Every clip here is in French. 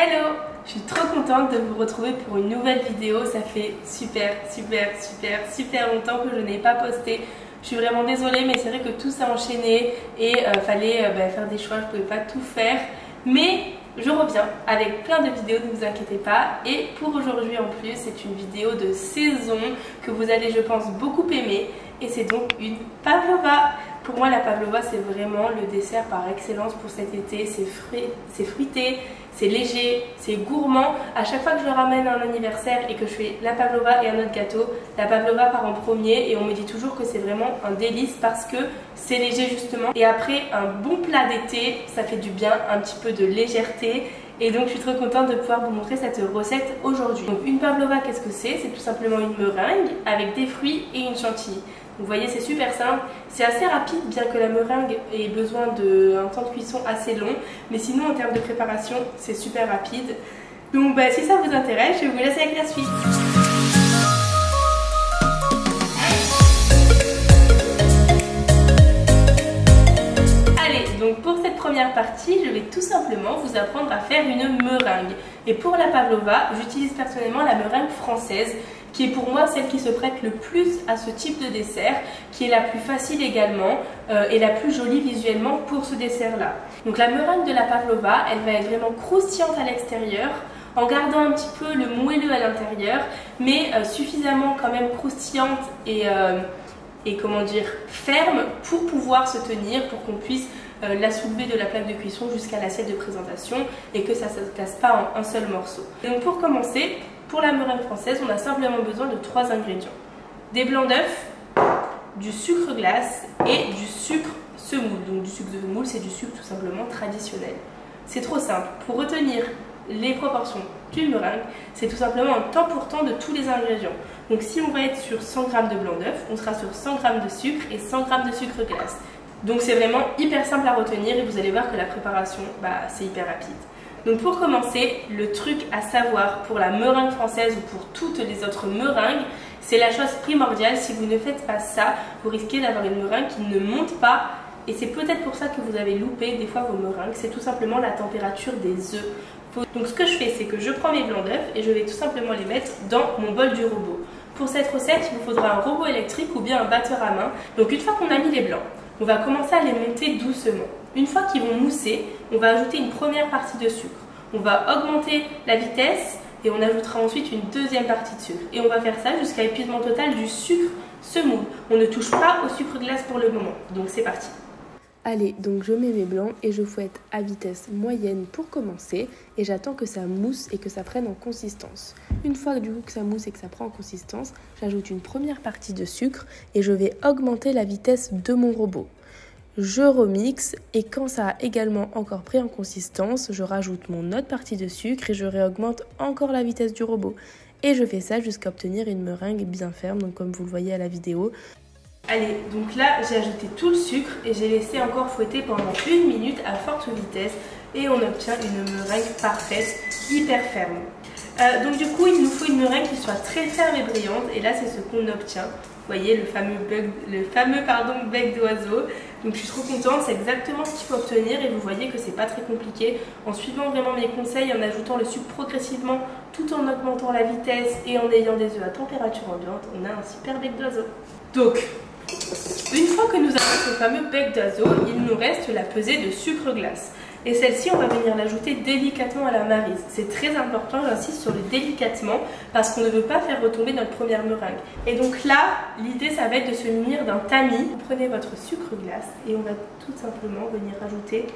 Hello! Je suis trop contente de vous retrouver pour une nouvelle vidéo. Ça fait super longtemps que je n'ai pas posté. Je suis vraiment désolée, mais c'est vrai que tout s'est enchaîné et fallait faire des choix, je ne pouvais pas tout faire. Mais je reviens avec plein de vidéos, ne vous inquiétez pas. Et pour aujourd'hui en plus, c'est une vidéo de saison que vous allez, je pense, beaucoup aimer. Et c'est donc une pavlova. Pour moi, la pavlova, c'est vraiment le dessert par excellence pour cet été. C'est fruité, c'est léger, c'est gourmand. À chaque fois que je ramène un anniversaire et que je fais la pavlova et un autre gâteau, la pavlova part en premier et on me dit toujours que c'est vraiment un délice parce que c'est léger justement. Et après un bon plat d'été, ça fait du bien, un petit peu de légèreté. Et donc je suis trop contente de pouvoir vous montrer cette recette aujourd'hui. Donc une pavlova, qu'est-ce que c'est? C'est tout simplement une meringue avec des fruits et une chantilly. Vous voyez, c'est super simple, c'est assez rapide bien que la meringue ait besoin d'un temps de cuisson assez long. Mais sinon en termes de préparation, c'est super rapide. Donc si ça vous intéresse, je vais vous laisser avec la suite. Donc pour cette première partie, je vais tout simplement vous apprendre à faire une meringue. Et pour la pavlova, j'utilise personnellement la meringue française, qui est pour moi celle qui se prête le plus à ce type de dessert, qui est la plus facile également et la plus jolie visuellement pour ce dessert-là. Donc la meringue de la pavlova, elle va être vraiment croustillante à l'extérieur, en gardant un petit peu le moelleux à l'intérieur, mais suffisamment quand même croustillante et comment dire, ferme pour pouvoir se tenir, pour qu'on puisse la soulever de la plaque de cuisson jusqu'à l'assiette de présentation et que ça ne se casse pas en un seul morceau. Et donc pour commencer, pour la meringue française, on a simplement besoin de 3 ingrédients. Des blancs d'œufs, du sucre glace et du sucre semoule. Donc du sucre de semoule, c'est du sucre tout simplement traditionnel. C'est trop simple. Pour retenir les proportions d'une meringue, c'est tout simplement un temps pour temps de tous les ingrédients. Donc si on va être sur 100 g de blanc d'œuf, on sera sur 100 g de sucre et 100 g de sucre glace. Donc c'est vraiment hyper simple à retenir et vous allez voir que la préparation, c'est hyper rapide. Donc pour commencer, le truc à savoir pour la meringue française ou pour toutes les autres meringues, c'est la chose primordiale. Si vous ne faites pas ça, vous risquez d'avoir une meringue qui ne monte pas. Et c'est peut-être pour ça que vous avez loupé des fois vos meringues. C'est tout simplement la température des œufs. Donc ce que je fais, c'est que je prends mes blancs d'œufs et je vais tout simplement les mettre dans mon bol du robot. Pour cette recette, il vous faudra un robot électrique ou bien un batteur à main. Donc une fois qu'on a mis les blancs, on va commencer à les monter doucement. Une fois qu'ils vont mousser, on va ajouter une première partie de sucre. On va augmenter la vitesse et on ajoutera ensuite une deuxième partie de sucre. Et on va faire ça jusqu'à l'épuisement total du sucre semoule. On ne touche pas au sucre glace pour le moment. Donc c'est parti. Allez, donc je mets mes blancs et je fouette à vitesse moyenne pour commencer et j'attends que ça mousse et que ça prenne en consistance. Une fois du coup que ça mousse et que ça prend en consistance, j'ajoute une première partie de sucre et je vais augmenter la vitesse de mon robot. Je remixe et quand ça a également encore pris en consistance, je rajoute mon autre partie de sucre et je réaugmente encore la vitesse du robot. Et je fais ça jusqu'à obtenir une meringue bien ferme, donc comme vous le voyez à la vidéo. Allez, donc là j'ai ajouté tout le sucre et j'ai laissé encore fouetter pendant 1 minute à forte vitesse et on obtient une meringue parfaite, hyper ferme. Donc du coup il nous faut une meringue qui soit très ferme et brillante et là c'est ce qu'on obtient. Vous voyez le fameux bec d'oiseau. Donc je suis trop contente, c'est exactement ce qu'il faut obtenir et vous voyez que c'est pas très compliqué. En suivant vraiment mes conseils, en ajoutant le sucre progressivement tout en augmentant la vitesse et en ayant des œufs à température ambiante, on a un super bec d'oiseau. Donc une fois que nous avons ce fameux bec d'oiseau, il nous reste la pesée de sucre glace. Et celle-ci, on va venir l'ajouter délicatement à la maryse. C'est très important, j'insiste sur le délicatement, parce qu'on ne veut pas faire retomber notre première meringue. Et donc là, l'idée, ça va être de se munir d'un tamis. Vous prenez votre sucre glace et on va tout simplement venir ajouter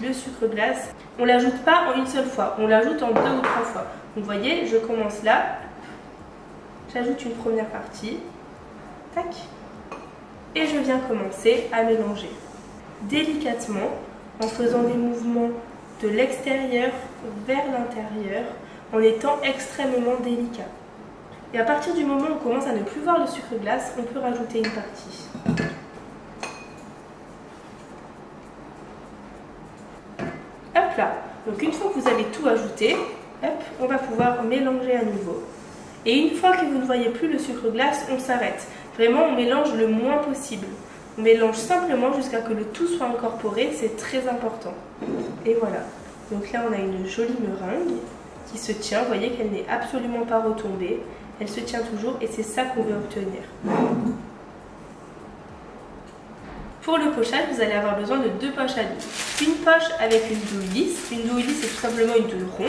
le sucre glace. On ne l'ajoute pas en une seule fois, on l'ajoute en 2 ou 3 fois. Donc vous voyez, je commence là, j'ajoute une première partie, tac. Et je viens commencer à mélanger délicatement en faisant des mouvements de l'extérieur vers l'intérieur en étant extrêmement délicat. Et à partir du moment où on commence à ne plus voir le sucre glace, on peut rajouter une partie. Hop là. Donc une fois que vous avez tout ajouté, hop, on va pouvoir mélanger à nouveau. Et une fois que vous ne voyez plus le sucre glace, on s'arrête. Vraiment, on mélange le moins possible. On mélange simplement jusqu'à ce que le tout soit incorporé, c'est très important. Et voilà. Donc là on a une jolie meringue qui se tient, vous voyez qu'elle n'est absolument pas retombée, elle se tient toujours et c'est ça qu'on veut obtenir. Pour le pochage, vous allez avoir besoin de 2 poches à douille. Une poche avec une douille lisse, c'est tout simplement une douille ronde,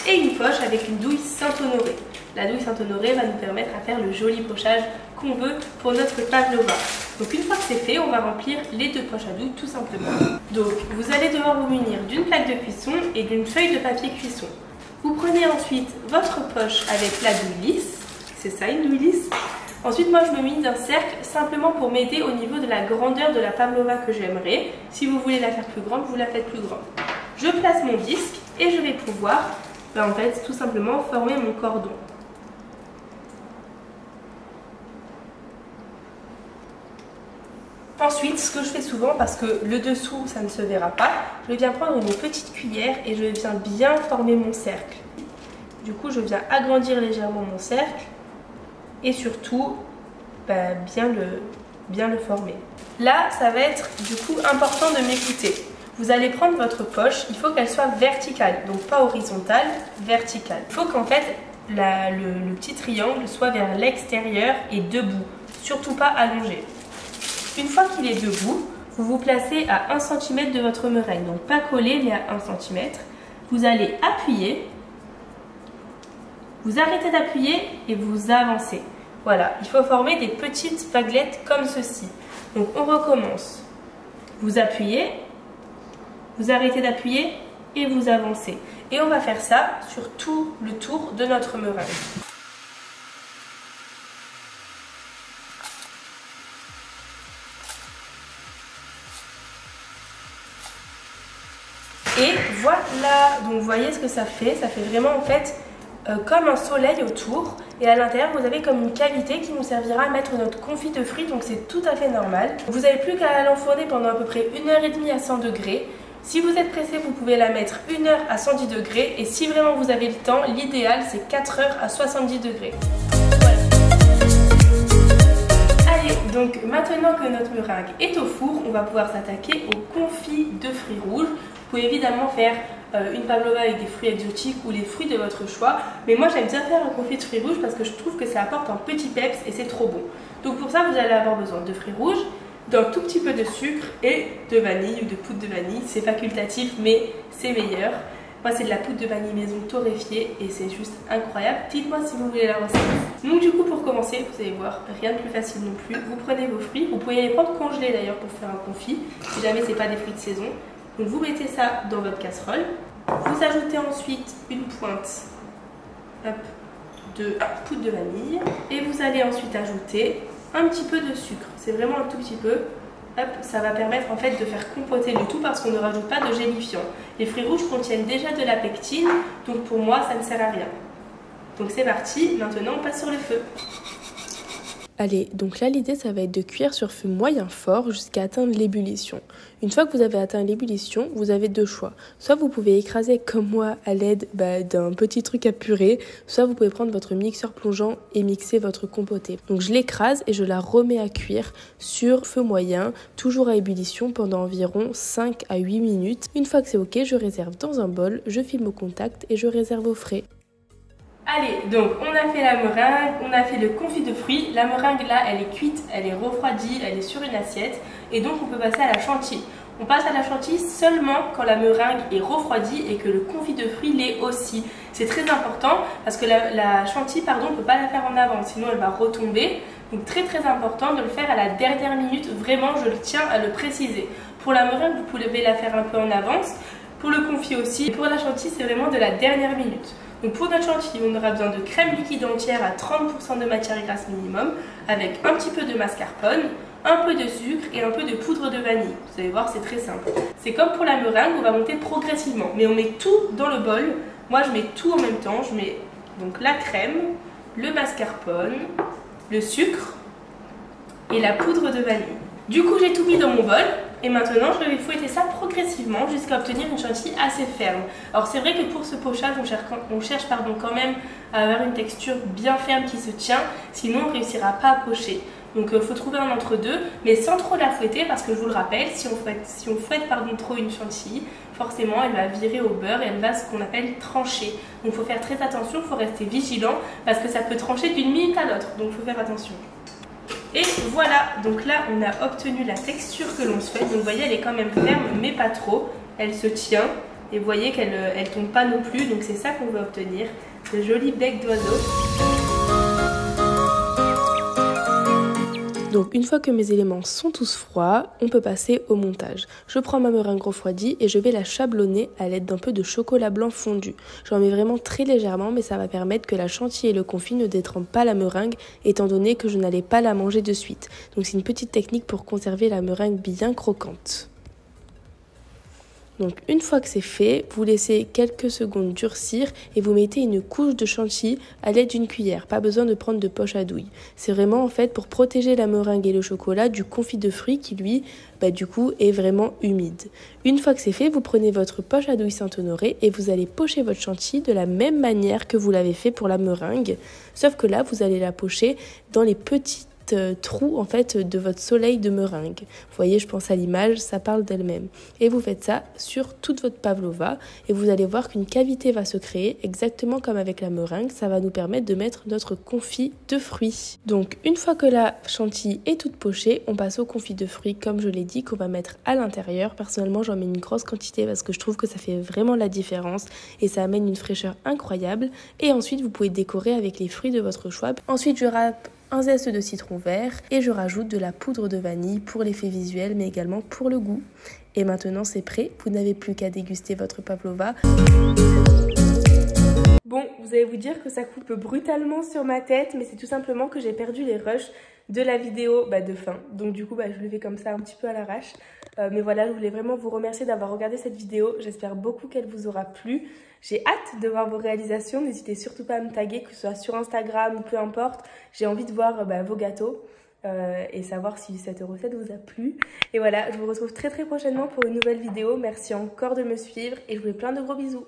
et une poche avec une douille Saint-Honoré. La douille Saint-Honoré va nous permettre à faire le joli pochage qu'on veut pour notre pavlova. Donc une fois que c'est fait, on va remplir les 2 poches à douille tout simplement. Donc vous allez devoir vous munir d'une plaque de cuisson et d'une feuille de papier cuisson. Vous prenez ensuite votre poche avec la douille lisse, c'est ça une douille lisse. Ensuite, moi, je me mune d'un cercle simplement pour m'aider au niveau de la grandeur de la pavlova que j'aimerais. Si vous voulez la faire plus grande, vous la faites plus grande. Je place mon disque et je vais pouvoir, en fait, tout simplement former mon cordon. Ensuite, ce que je fais souvent, parce que le dessous, ça ne se verra pas, je viens prendre une petite cuillère et je viens bien former mon cercle. Du coup, je viens agrandir légèrement mon cercle. Et surtout, bien le former. Là, ça va être du coup important de m'écouter. Vous allez prendre votre poche, il faut qu'elle soit verticale, donc pas horizontale, verticale. Il faut qu'en fait, le petit triangle soit vers l'extérieur et debout, surtout pas allongé. Une fois qu'il est debout, vous vous placez à 1 cm de votre meringue, donc pas collé mais à 1 cm. Vous allez appuyer. Vous arrêtez d'appuyer et vous avancez. Voilà, il faut former des petites vaguelettes comme ceci. Donc on recommence. Vous appuyez, vous arrêtez d'appuyer et vous avancez. Et on va faire ça sur tout le tour de notre meringue. Et voilà, donc vous voyez ce que ça fait vraiment en fait comme un soleil autour, et à l'intérieur vous avez comme une cavité qui nous servira à mettre notre confit de fruits, donc c'est tout à fait normal. Vous n'avez plus qu'à l'enfourner pendant à peu près 1h30 à 100 degrés. Si vous êtes pressé, vous pouvez la mettre 1 heure à 110 degrés, et si vraiment vous avez le temps, l'idéal c'est 4 heures à 70 degrés. Voilà. Allez, donc maintenant que notre meringue est au four, on va pouvoir s'attaquer au confit de fruits rouges. Vous pouvez évidemment faire une pavlova avec des fruits exotiques ou les fruits de votre choix. Mais moi j'aime bien faire un confit de fruits rouges parce que je trouve que ça apporte un petit peps et c'est trop bon. Donc pour ça vous allez avoir besoin de fruits rouges, d'un tout petit peu de sucre et de vanille ou de poudre de vanille. C'est facultatif mais c'est meilleur. Moi c'est de la poudre de vanille maison torréfiée et c'est juste incroyable. Dites-moi si vous voulez la recette. Donc du coup pour commencer, vous allez voir, rien de plus facile non plus. Vous prenez vos fruits, vous pouvez les prendre congelés d'ailleurs pour faire un confit, si jamais c'est pas des fruits de saison. Donc vous mettez ça dans votre casserole, vous ajoutez ensuite une pointe de poudre de vanille et vous allez ensuite ajouter un petit peu de sucre, c'est vraiment un tout petit peu. Hop, ça va permettre en fait de faire compoter le tout parce qu'on ne rajoute pas de gélifiant. Les fruits rouges contiennent déjà de la pectine, donc pour moi ça ne sert à rien. Donc c'est parti, maintenant on passe sur le feu. Allez, donc là l'idée ça va être de cuire sur feu moyen fort jusqu'à atteindre l'ébullition. Une fois que vous avez atteint l'ébullition, vous avez 2 choix. Soit vous pouvez écraser comme moi à l'aide d'un petit truc à purée, soit vous pouvez prendre votre mixeur plongeant et mixer votre compoté. Donc je l'écrase et je la remets à cuire sur feu moyen, toujours à ébullition pendant environ 5 à 8 minutes. Une fois que c'est ok, je réserve dans un bol, je filme au contact et je réserve au frais. Allez, donc on a fait la meringue, on a fait le confit de fruits. La meringue là, elle est cuite, elle est refroidie, elle est sur une assiette. Et donc on peut passer à la chantilly. On passe à la chantilly seulement quand la meringue est refroidie et que le confit de fruits l'est aussi. C'est très important parce que la chantilly, on ne peut pas la faire en avance, sinon elle va retomber. Donc très important de le faire à la dernière minute. Vraiment, je tiens à le préciser. Pour la meringue, vous pouvez la faire un peu en avance. Pour le confit aussi. Et pour la chantilly, c'est vraiment de la dernière minute. Donc pour notre chantilly, on aura besoin de crème liquide entière à 30% de matière grasse minimum, avec un petit peu de mascarpone, un peu de sucre et un peu de poudre de vanille. Vous allez voir, c'est très simple. C'est comme pour la meringue, on va monter progressivement, mais on met tout dans le bol. Moi, je mets tout en même temps. Je mets donc la crème, le mascarpone, le sucre et la poudre de vanille. Du coup, j'ai tout mis dans mon bol. Et maintenant, je vais fouetter ça progressivement jusqu'à obtenir une chantilly assez ferme. Alors c'est vrai que pour ce pochage, on cherche quand même à avoir une texture bien ferme qui se tient, sinon on ne réussira pas à pocher. Donc il faut trouver un entre-deux, mais sans trop la fouetter parce que je vous le rappelle, si on fouette trop une chantilly, forcément elle va virer au beurre et elle va ce qu'on appelle trancher. Donc il faut faire très attention, il faut rester vigilant parce que ça peut trancher d'une minute à l'autre, donc il faut faire attention. Et voilà, donc là on a obtenu la texture que l'on souhaite. Donc vous voyez, elle est quand même ferme mais pas trop, elle se tient et vous voyez qu'elle ne tombe pas non plus, donc c'est ça qu'on veut obtenir, ce joli bec d'oiseau. Donc une fois que mes éléments sont tous froids, on peut passer au montage. Je prends ma meringue refroidie et je vais la chablonner à l'aide d'un peu de chocolat blanc fondu. J'en mets vraiment très légèrement, mais ça va permettre que la chantilly et le confit ne détrempent pas la meringue, étant donné que je n'allais pas la manger de suite. Donc c'est une petite technique pour conserver la meringue bien croquante. Donc une fois que c'est fait, vous laissez quelques secondes durcir et vous mettez une couche de chantilly à l'aide d'une cuillère. Pas besoin de prendre de poche à douille. C'est vraiment en fait pour protéger la meringue et le chocolat du confit de fruits qui lui, du coup, est vraiment humide. Une fois que c'est fait, vous prenez votre poche à douille Saint-Honoré et vous allez pocher votre chantilly de la même manière que vous l'avez fait pour la meringue. Sauf que là, vous allez la pocher dans les petits trou en fait de votre soleil de meringue. Vous voyez, je pense à l'image, ça parle d'elle-même. Et vous faites ça sur toute votre pavlova et vous allez voir qu'une cavité va se créer exactement comme avec la meringue. Ça va nous permettre de mettre notre confit de fruits. Donc une fois que la chantilly est toute pochée, on passe au confit de fruits comme je l'ai dit qu'on va mettre à l'intérieur. Personnellement, j'en mets une grosse quantité parce que je trouve que ça fait vraiment la différence et ça amène une fraîcheur incroyable. Et ensuite, vous pouvez décorer avec les fruits de votre choix. Ensuite, je râpe un zeste de citron vert et je rajoute de la poudre de vanille pour l'effet visuel mais également pour le goût. Et maintenant c'est prêt, vous n'avez plus qu'à déguster votre pavlova. Bon, vous allez vous dire que ça coupe brutalement sur ma tête, mais c'est tout simplement que j'ai perdu les rushs de la vidéo de fin. Donc du coup, je le fais comme ça un petit peu à l'arrache. Mais voilà, je voulais vraiment vous remercier d'avoir regardé cette vidéo. J'espère beaucoup qu'elle vous aura plu. J'ai hâte de voir vos réalisations. N'hésitez surtout pas à me taguer, que ce soit sur Instagram ou peu importe. J'ai envie de voir vos gâteaux et savoir si cette recette vous a plu. Et voilà, je vous retrouve très prochainement pour une nouvelle vidéo. Merci encore de me suivre et je vous fais plein de gros bisous.